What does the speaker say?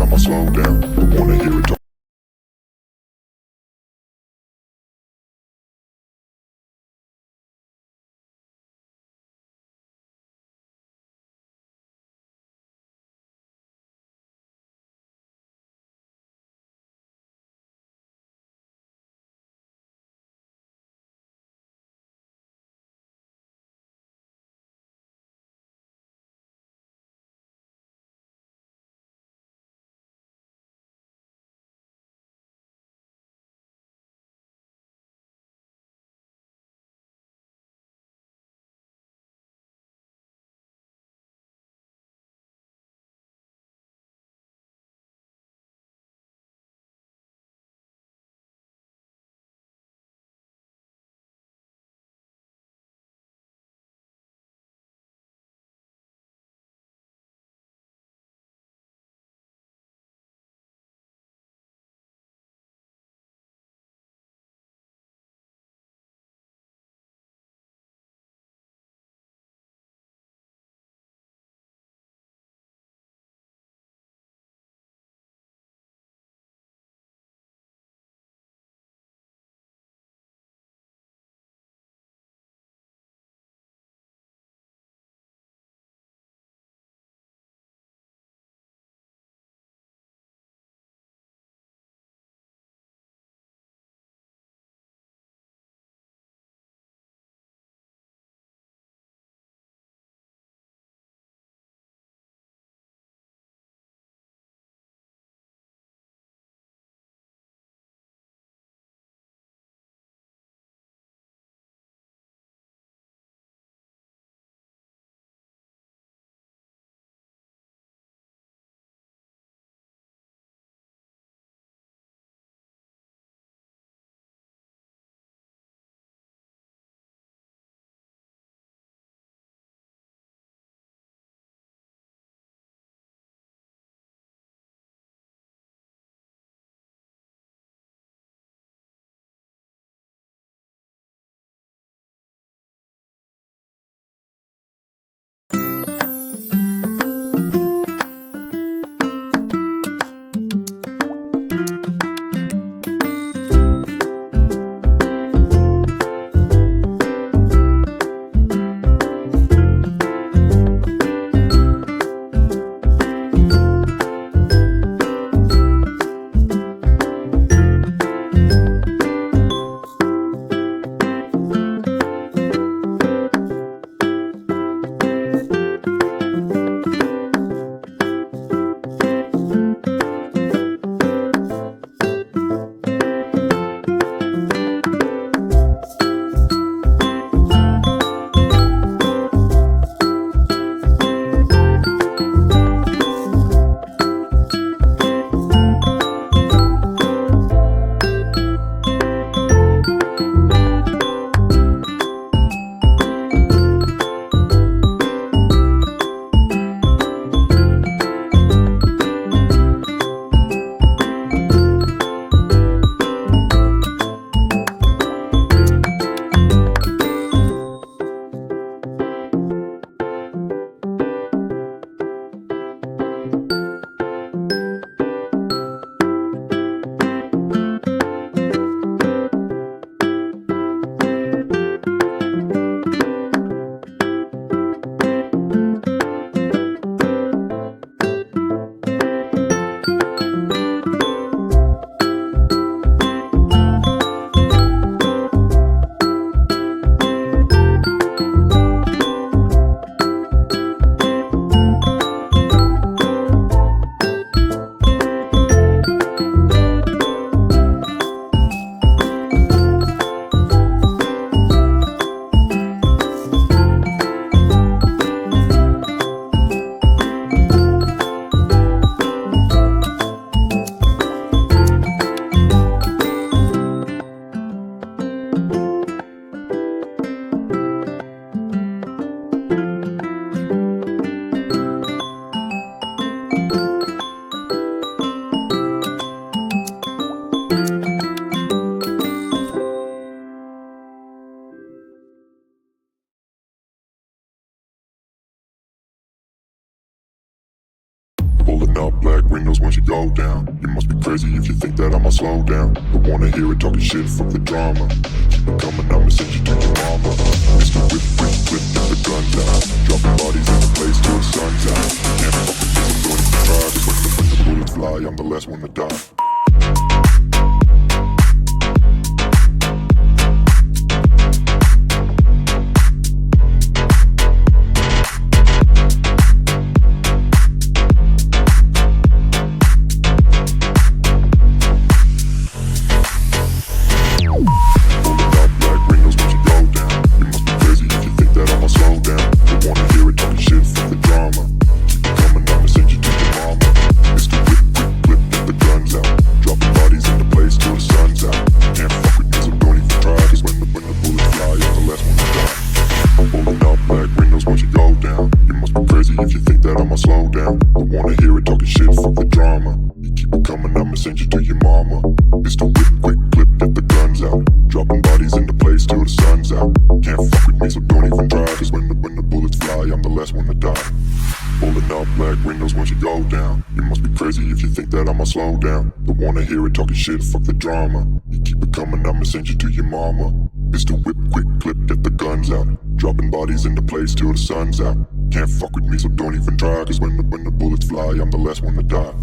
time I slow down, I wanna hear it talk. windows once you go down. You must be crazy if you think that I'ma slow down. Don't wanna hear it talking shit, fuck the drama. Keep it coming, I'ma send you to your mama. Mr. Whip, whip, whip, get the guns out. Dropping bodies in the place till the sun's out. Can't fuck with this, I'm doing it for try. Cause when the bullets fly, I'm the last one to die. Slow down, don't wanna hear it talking shit, fuck the drama. You keep it coming, I'ma send you to your mama. Pistol whip, quick clip, get the guns out. Dropping bodies into place till the sun's out. Can't fuck with me, so don't even try. Cause when the bullets fly, I'm the last one to die.